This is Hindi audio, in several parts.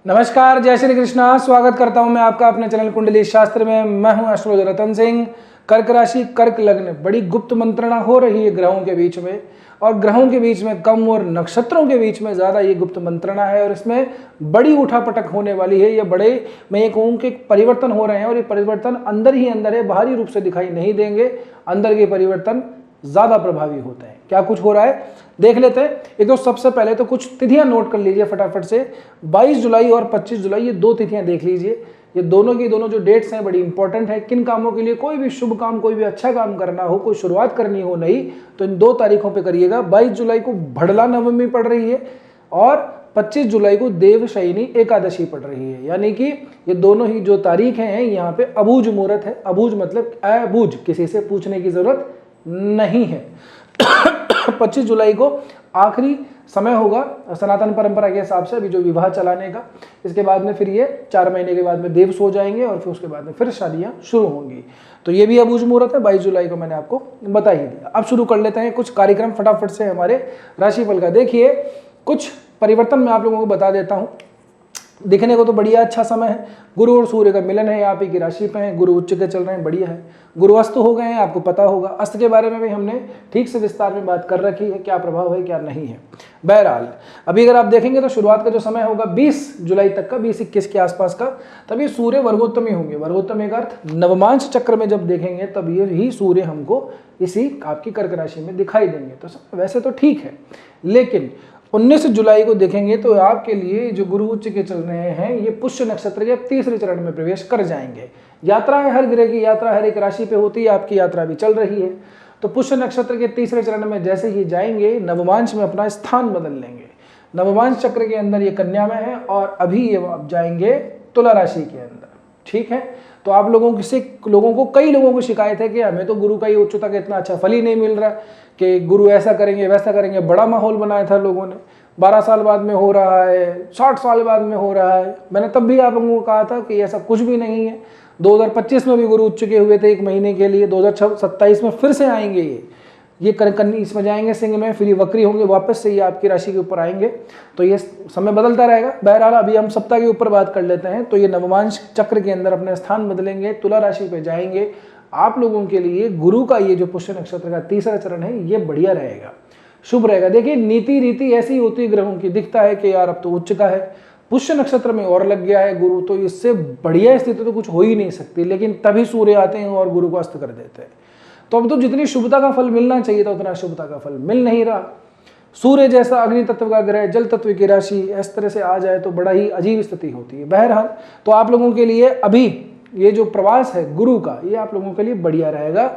नमस्कार, जय श्री कृष्णा। स्वागत करता हूं मैं आपका अपने चैनल कुंडली शास्त्र में। मैं हूं एस्ट्रोलॉजर रतन सिंह। कर्क राशि, कर्क लग्न, बड़ी गुप्त मंत्रणा हो रही है ग्रहों के बीच में, और ग्रहों के बीच में कम और नक्षत्रों के बीच में ज़्यादा ये गुप्त मंत्रणा है, और इसमें बड़ी उठापटक होने वाली है। ये बड़े, मैं ये कहूँ कि परिवर्तन हो रहे हैं, और ये परिवर्तन अंदर ही अंदर है, बाहरी रूप से दिखाई नहीं देंगे। अंदर के परिवर्तन ज़्यादा प्रभावी होते हैं। क्या कुछ हो रहा है देख लेते हैं। एक तो सबसे पहले तो कुछ तिथियां नोट कर लीजिए फटाफट से। 22 जुलाई और 25 जुलाई ये दो तिथियां देख लीजिए। ये दोनों की दोनों जो डेट्स हैं बड़ी इंपॉर्टेंट है। किन कामों के लिए, कोई भी शुभ काम, कोई भी अच्छा काम करना हो, कोई शुरुआत करनी हो नई, तो इन 2 तारीखों पे करिएगा। 22 जुलाई को भड़ला नवमी पड़ रही है और 25 जुलाई को देवशयनी एकादशी पड़ रही है। यानी कि ये दोनों ही जो तारीखें हैं यहाँ पे अबूझ मुहूर्त है। अबूझ मतलब अबूझ, किसी से पूछने की जरूरत नहीं है। 25 जुलाई को आखिरी समय होगा सनातन परंपरा के हिसाब से अभी जो विवाह चलाने का। इसके बाद में फिर ये 4 महीने के बाद में देव सो जाएंगे और फिर उसके बाद में फिर शादियां शुरू होंगी। तो ये भी अबूझ मुहूर्त है। 22 जुलाई को मैंने आपको बता ही दिया। अब शुरू कर लेते हैं कुछ कार्यक्रम फटाफट से हमारे राशिफल का। देखिए, कुछ परिवर्तन मैं आप लोगों को बता देता हूँ। दिखने को तो बढ़िया अच्छा समय है। गुरु और सूर्य का मिलन है, आप ही की राशि पे हैं। गुरु उच्च के चल रहे हैं, बढ़िया है। गुरु अस्त हो गए हैं, आपको पता होगा। अस्त के बारे में भी हमने ठीक से विस्तार में बात कर रखी है, क्या प्रभाव है क्या नहीं है। बहरहाल अभी अगर आप देखेंगे तो शुरुआत का जो समय होगा 20 जुलाई तक का, 20-21 के आसपास का, तभी सूर्य वर्गोत्तमी होंगे। वर्गोत्तमी का अर्थ नवमांश चक्र में जब देखेंगे तब ये ही सूर्य हमको इसी आपकी कर्क राशि में दिखाई देंगे। तो वैसे तो ठीक है, लेकिन 19 जुलाई को देखेंगे तो आपके लिए जो गुरु उच्च के चल रहे हैं ये पुष्य नक्षत्र के 3रे चरण में प्रवेश कर जाएंगे। यात्रा है, हर ग्रह की यात्रा हर एक राशि पे होती है, आपकी यात्रा भी चल रही है। तो पुष्य नक्षत्र के 3रे चरण में जैसे ही जाएंगे नवमांश में अपना स्थान बदल लेंगे। नवमांश चक्र के अंदर ये कन्या में है और अभी ये आप जाएंगे तुला राशि के अंदर। ठीक है, तो आप लोगों को कई लोगों को शिकायत है कि हमें तो गुरु का ही उच्चता का इतना अच्छा फल ही नहीं मिल रहा कि गुरु ऐसा करेंगे वैसा करेंगे। बड़ा माहौल बनाया था लोगों ने, 12 साल बाद में हो रहा है, 60 साल बाद में हो रहा है। मैंने तब भी आप लोगों को कहा था कि ऐसा कुछ भी नहीं है। 2025 में भी गुरु उच्च के हुए थे 1 महीने के लिए। 2027 में फिर से आएंगे ये कन्नी इसमें जाएंगे सिंह में, फिर ये वक्री होंगे, वापस से ये आपकी राशि के ऊपर आएंगे। तो ये समय बदलता रहेगा। बहरहाल अभी हम सप्ताह के ऊपर बात कर लेते हैं। तो ये नवमांश चक्र के अंदर अपने स्थान बदलेंगे, तुला राशि पे जाएंगे। आप लोगों के लिए गुरु का ये जो पुष्य नक्षत्र का 3रा चरण है ये बढ़िया रहेगा, शुभ रहेगा। देखिए, नीति रीति ऐसी होती है ग्रहों की, दिखता है कि यार अब तो उच्च का है, पुष्य नक्षत्र में और लग गया है गुरु, तो इससे बढ़िया स्थिति तो कुछ हो ही नहीं सकती। लेकिन तभी सूर्य आते हैं और गुरु को अस्त कर देते हैं। तो अब तो जितनी शुभता का फल मिलना चाहिए था उतना शुभता का फल मिल नहीं रहा। सूर्य जैसा अग्नि तत्व का ग्रह जल तत्व की राशि इस तरह से आ जाए तो बड़ा ही अजीब स्थिति होती है। बहरहाल तो आप लोगों के लिए अभी ये जो प्रवास है गुरु का, ये आप लोगों के लिए बढ़िया रहेगा।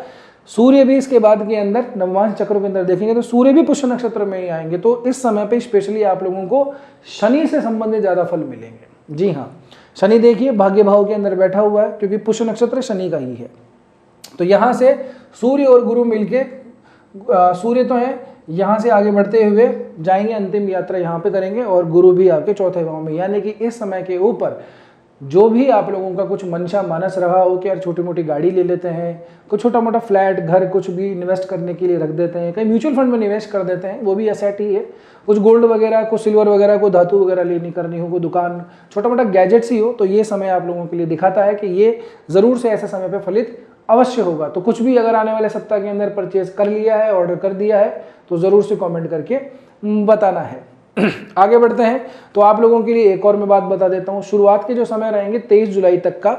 सूर्य भी इसके बाद के अंदर नवमांश चक्रों के अंदर देखेंगे तो सूर्य भी पुष्य नक्षत्र में ही आएंगे। तो इस समय पे स्पेशली आप लोगों को शनि से संबंधित ज्यादा फल मिलेंगे। जी हाँ, शनि देखिए भाग्य भाव के अंदर बैठा हुआ है, क्योंकि पुष्य नक्षत्र शनि का ही है। तो यहाँ से सूर्य और गुरु मिलके, सूर्य तो है, यहाँ से आगे बढ़ते हुए जाएंगे, अंतिम यात्रा यहाँ पे करेंगे, और गुरु भी आपके 4थे भाव में। यानी कि इस समय के ऊपर जो भी आप लोगों का कुछ मंशा मानस रहा हो कि यार छोटी मोटी गाड़ी ले लेते हैं, कुछ छोटा मोटा फ्लैट घर कुछ भी इन्वेस्ट करने के लिए रख देते हैं, कहीं म्यूचुअल फंड में निवेश कर देते हैं, वो भी एसेट ही है। कुछ गोल्ड वगैरह, कुछ सिल्वर वगैरह, कोई धातु वगैरह लेनी करनी हो, कोई दुकान, छोटा मोटा गैजेट्स ही हो, तो ये समय आप लोगों के लिए दिखाता है कि ये जरूर से ऐसे समय पर फलित अवश्य होगा। तो कुछ भी अगर आने वाले सप्ताह के अंदर परचेज कर लिया है, ऑर्डर कर दिया है, तो जरूर से कमेंट करके बताना है। आगे बढ़ते हैं। तो आप लोगों के लिए एक और मैं बात बता देता हूं। शुरुआत के जो समय रहेंगे 23 जुलाई तक का,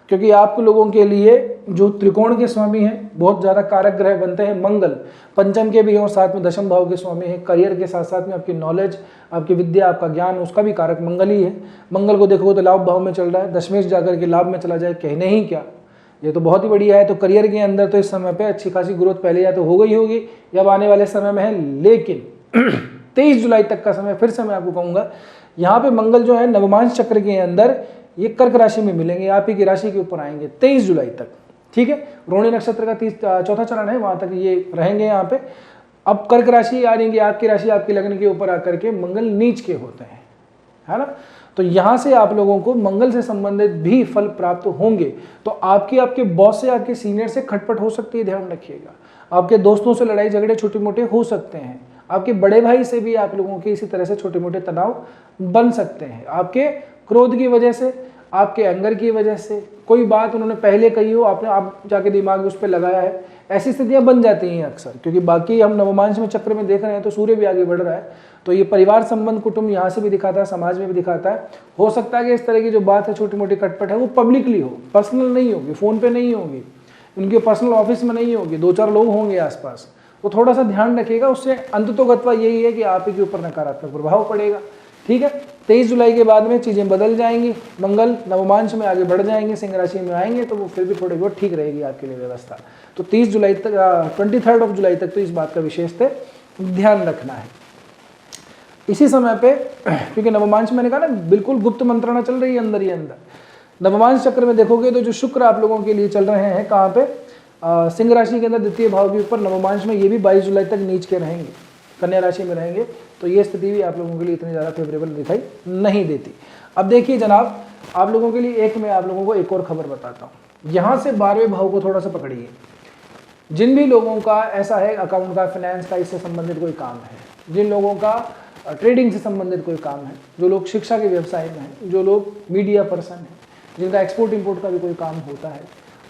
क्योंकि आप लोगों के लिए जो त्रिकोण के स्वामी हैं, बहुत ज्यादा कारक ग्रह बनते हैं। मंगल पंचम के भी और साथ में दशम भाव के स्वामी हैं। करियर के साथ साथ में आपकी नॉलेज, आपकी विद्या, आपका ज्ञान, उसका भी कारक मंगल ही है। मंगल को देखोगे तो लाभ भाव में चल रहा है, दशमेश जाकर के लाभ में चला जाए, कहने ही क्या, ये तो बहुत ही बढ़िया है। तो करियर के अंदर तो इस समय पे अच्छी खासी ग्रोथ पहले या तो हो गई होगी या अब आने वाले समय में है। लेकिन 23 जुलाई तक का समय फिर से मैं आपको कहूंगा, यहाँ पे मंगल जो है नवमांश चक्र के अंदर ये कर्क राशि में मिलेंगे, आप ही की राशि के ऊपर आएंगे 23 जुलाई तक। ठीक है, रोहिणी नक्षत्र का 4था चरण है, वहां तक ये रहेंगे यहाँ पे। अब कर्क राशि आ रही, आपकी राशि आपके लग्न के ऊपर आकर के मंगल नीच के होते हैं, है ना। तो यहां से आप लोगों को मंगल से संबंधित भी फल प्राप्त होंगे। तो आपके बॉस से, आपके सीनियर से खटपट हो सकती है, ध्यान रखिएगा। आपके दोस्तों से लड़ाई झगड़े छोटे मोटे हो सकते हैं। आपके बड़े भाई से भी आप लोगों के इसी तरह से छोटे मोटे तनाव बन सकते हैं। आपके क्रोध की वजह से, आपके एंगर की वजह से, कोई बात उन्होंने पहले कही हो, आप जाके दिमाग में उस पर लगाया है, ऐसी स्थितियां बन जाती हैं अक्सर। क्योंकि बाकी हम नवमांश में चक्र में देख रहे हैं तो सूर्य भी आगे बढ़ रहा है, तो ये परिवार संबंध कुटुंब यहाँ से भी दिखाता है, समाज में भी दिखाता है। हो सकता है कि इस तरह की जो बात है, छोटी मोटी खटपट है, वो पब्लिकली हो, पर्सनल नहीं होगी, फ़ोन पे नहीं होगी, उनके पर्सनल ऑफिस में नहीं होगी, 2-4 लोग होंगे आसपास, तो थोड़ा सा ध्यान रखिएगा। उससे अंततोगत्वा यही है कि आप ही के ऊपर नकारात्मक प्रभाव पड़ेगा। ठीक है, 23 जुलाई के बाद में चीज़ें बदल जाएंगी, मंगल नवमांश में आगे बढ़ जाएंगे, सिंह राशि में आएंगे, तो वो फिर भी थोड़ी बहुत ठीक रहेगी आपके लिए व्यवस्था। तो 30 जुलाई तक 23 जुलाई तक तो इस बात का विशेषतः ध्यान रखना है। इसी समय पे, क्योंकि नवमांश मैंने कहा ना बिल्कुल गुप्त मंत्रणा चल रही है अंदर ही अंदर। नवमांश चक्र में देखोगे तो जो शुक्र आप लोगों के लिए चल रहे हैं कहाँ पे, सिंह राशि के अंदर द्वितीय भाव के ऊपर नवमांश में, ये भी 22 जुलाई तक नीच के रहेंगे, कन्या राशि में रहेंगे, तो ये स्थिति भी आप लोगों के लिए इतनी ज़्यादा फेवरेबल दिखाई नहीं देती। अब देखिए जनाब, आप लोगों के लिए मैं आप लोगों को एक और खबर बताता हूँ। यहाँ से 12वें भाव को थोड़ा सा पकड़िए। जिन भी लोगों का ऐसा है अकाउंट का, फाइनेंस का, इससे संबंधित कोई काम है, जिन लोगों का ट्रेडिंग से संबंधित कोई काम है, जो लोग शिक्षा के व्यवसाय में हैं, जो लोग मीडिया पर्सन हैं, जिनका एक्सपोर्ट इंपोर्ट का भी कोई काम होता है,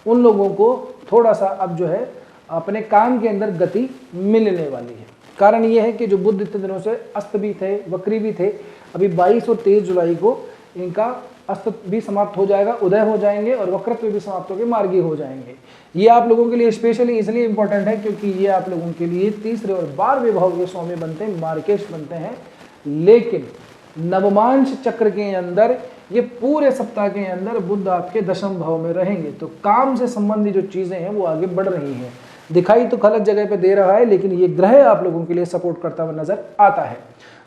उन लोगों को थोड़ा सा अब जो है अपने काम के अंदर गति मिलने वाली है। कारण ये है कि जो बुध इतने दिनों से अस्त भी थे, वक्री भी थे, अभी 22 और 23 जुलाई को इनका अस्त भी समाप्त हो जाएगा, उदय हो जाएंगे, और वक्रत्व भी समाप्त होकर मार्गी हो जाएंगे। ये आप लोगों के लिए स्पेशली इसलिए इंपॉर्टेंट है क्योंकि ये आप लोगों के लिए तीसरे और 12वें भाव के स्वामी बनते हैं, मार्केश बनते हैं। लेकिन नवमांश चक्र के अंदर ये पूरे सप्ताह के अंदर बुध आपके दशम भाव में रहेंगे, तो काम से संबंधित जो चीजें हैं वो आगे बढ़ रही हैं। दिखाई तो गलत जगह पे दे रहा है, लेकिन ये ग्रह आप लोगों के लिए सपोर्ट करता हुआ नजर आता है।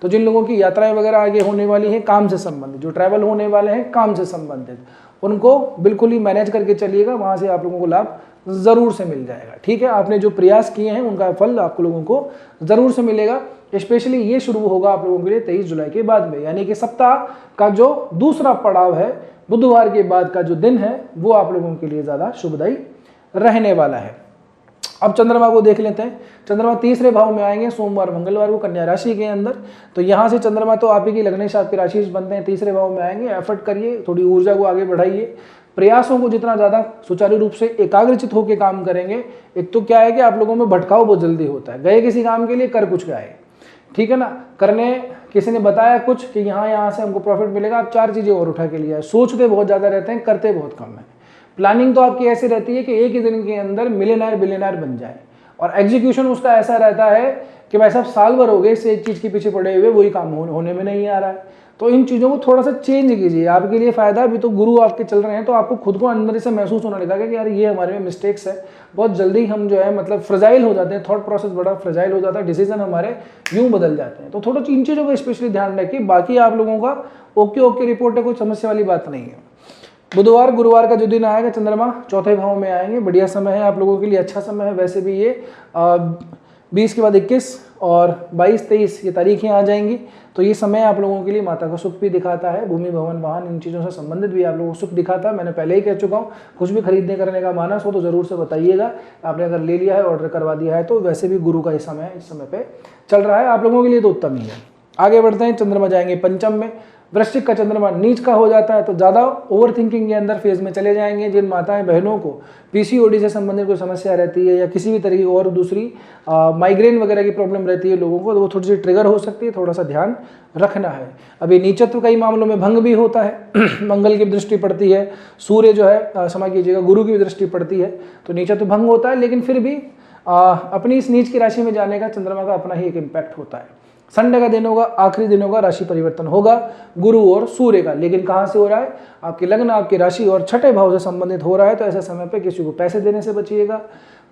तो जिन लोगों की यात्राएं वगैरह आगे होने वाली हैं काम से संबंधित, जो ट्रैवल होने वाले हैं काम से संबंधित, उनको बिल्कुल ही मैनेज करके चलिएगा, वहां से आप लोगों को लाभ जरूर से मिल जाएगा। ठीक है, आपने जो प्रयास किए हैं उनका फल आप लोगों को जरूर से मिलेगा। स्पेशली ये शुरू होगा आप लोगों के लिए 23 जुलाई के बाद में, यानी कि सप्ताह का जो दूसरा पड़ाव है, बुधवार के बाद का जो दिन है, वो आप लोगों के लिए ज्यादा शुभदायी रहने वाला है। अब चंद्रमा को देख लेते हैं। चंद्रमा तीसरे भाव में आएंगे सोमवार मंगलवार को कन्या राशि के अंदर, तो यहाँ से चंद्रमा तो आप ही की लग्नेश आपकी राशि बनते हैं, तीसरे भाव में आएंगे। एफर्ट करिए, थोड़ी ऊर्जा को आगे बढ़ाइए, प्रयासों को जितना ज़्यादा सुचारू रूप से एकाग्रचित होकर काम करेंगे। एक तो क्या है कि आप लोगों में भटकाव बहुत जल्दी होता है, गए किसी काम के लिए कर कुछ गए, ठीक है ना, करने किसी ने बताया कुछ कि यहाँ से हमको प्रॉफिट मिलेगा, आप 4 चीज़ें और उठा के लिया, सोचते बहुत ज़्यादा रहते हैं, करते बहुत कम है। प्लानिंग तो आपकी ऐसी रहती है कि एक ही दिन के अंदर मिलियनर बिलियनर बन जाए, और एग्जीक्यूशन उसका ऐसा रहता है कि भाई साहब साल भर हो गए इस एक चीज़ के पीछे पड़े हुए, वही काम होने में नहीं आ रहा है। तो इन चीज़ों को थोड़ा सा चेंज कीजिए, आपके लिए फ़ायदा है। अभी तो गुरु आपके चल रहे हैं, तो आपको खुद को अंदर से महसूस होने लगा कि यार ये हमारे में मिस्टेक्स है, बहुत जल्दी हम जो है मतलब फ्रजाइल हो जाते हैं, थॉट प्रोसेस बड़ा फ्रजाइल हो जाता है, डिसीजन हमारे यूँ बदल जाते हैं। तो थोड़ा इन चीज़ों का स्पेशली ध्यान रखिए। बाकी आप लोगों का ओके रिपोर्ट है, कोई समस्या वाली बात नहीं है। बुधवार गुरुवार का जो दिन आएगा, चंद्रमा चौथे भाव में आएंगे, बढ़िया समय है आप लोगों के लिए, अच्छा समय है। वैसे भी ये 20 के बाद 21 और 22-23 ये तारीखें आ जाएंगी, तो ये समय आप लोगों के लिए माता का सुख भी दिखाता है, भूमि भवन वाहन इन चीज़ों से संबंधित भी आप लोगों को सुख दिखाता है। मैंने पहले ही कह चुका हूँ, कुछ भी खरीदने करने का मानस हो तो ज़रूर से बताइएगा। आपने अगर ले लिया है, ऑर्डर करवा दिया है, तो वैसे भी गुरु का इस समय पे चल रहा है, आप लोगों के लिए तो उत्तम ही है। आगे बढ़ते हैं, चंद्रमा जाएंगे पंचम में। वृश्चिक का चंद्रमा नीच का हो जाता है, तो ज़्यादा ओवर थिंकिंग के अंदर फेज में चले जाएंगे। जिन माताएं बहनों को पीसीओडी से संबंधित कोई समस्या रहती है, या किसी भी तरह की और दूसरी माइग्रेन वगैरह की प्रॉब्लम रहती है लोगों को, तो वो थोड़ी सी ट्रिगर हो सकती है, थोड़ा सा ध्यान रखना है। अभी नीचत्व कई मामलों में भंग भी होता है, मंगल की दृष्टि पड़ती है, सूर्य जो है क्षमा कीजिएगा गुरु की दृष्टि पड़ती है, तो नीचत्व भंग होता है। लेकिन फिर भी अपनी इस नीच की राशि में जाने का चंद्रमा का अपना ही एक इम्पैक्ट होता है। संडे का दिन होगा, आखिरी दिन होगा, राशि परिवर्तन होगा गुरु और सूर्य का। लेकिन कहाँ से हो रहा है? आपकी लग्न, आपकी राशि और छठे भाव से संबंधित हो रहा है। तो ऐसे समय पे किसी को पैसे देने से बचिएगा,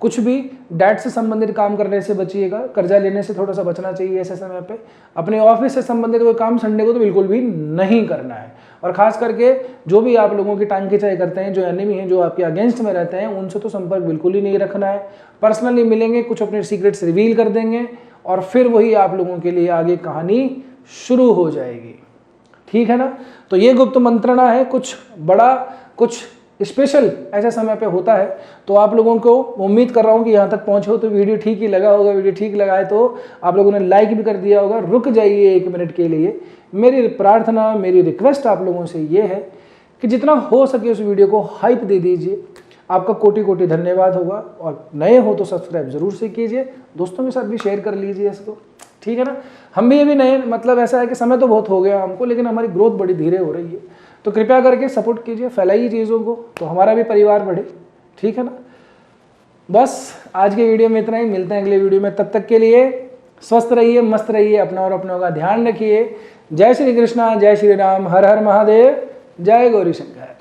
कुछ भी डेट से संबंधित काम करने से बचिएगा, कर्जा लेने से थोड़ा सा बचना चाहिए ऐसे समय पे। अपने ऑफिस से संबंधित कोई काम संडे को तो बिल्कुल भी नहीं करना है। और खास करके जो भी आप लोगों की टांग खिंचाई करते हैं, जो एनिमी हैं, जो आपके अगेंस्ट में रहते हैं, उनसे तो संपर्क बिल्कुल ही नहीं रखना है। पर्सनली मिलेंगे, कुछ अपने सीक्रेट्स रिवील कर देंगे, और फिर वही आप लोगों के लिए आगे कहानी शुरू हो जाएगी। ठीक है ना? तो ये गुप्त मंत्रणा है, कुछ बड़ा कुछ स्पेशल ऐसे समय पे होता है। तो आप लोगों को उम्मीद कर रहा हूँ कि यहाँ तक पहुँचे हो तो वीडियो ठीक ही लगा होगा। वीडियो ठीक लगा है तो आप लोगों ने लाइक भी कर दिया होगा। रुक जाइए 1 मिनट के लिए। मेरी प्रार्थना, मेरी रिक्वेस्ट आप लोगों से ये है कि जितना हो सके उस वीडियो को हाइप दे दीजिए। आपका कोटि कोटि धन्यवाद होगा। और नए हो तो सब्सक्राइब जरूर से कीजिए, दोस्तों के साथ भी शेयर कर लीजिए इसको, ठीक है ना। हम भी अभी नए, मतलब ऐसा है कि समय तो बहुत हो गया हमको, लेकिन हमारी ग्रोथ बड़ी धीरे हो रही है। तो कृपया करके सपोर्ट कीजिए, फैलाइए चीज़ों को, तो हमारा भी परिवार बढ़े, ठीक है ना। बस आज के वीडियो में इतना ही, मिलते हैं अगले वीडियो में। तब तक के लिए स्वस्थ रहिए, मस्त रहिए, अपना और अपनों का ध्यान रखिए। जय श्री कृष्णा, जय श्री राम, हर हर महादेव, जय गौरी शंकर।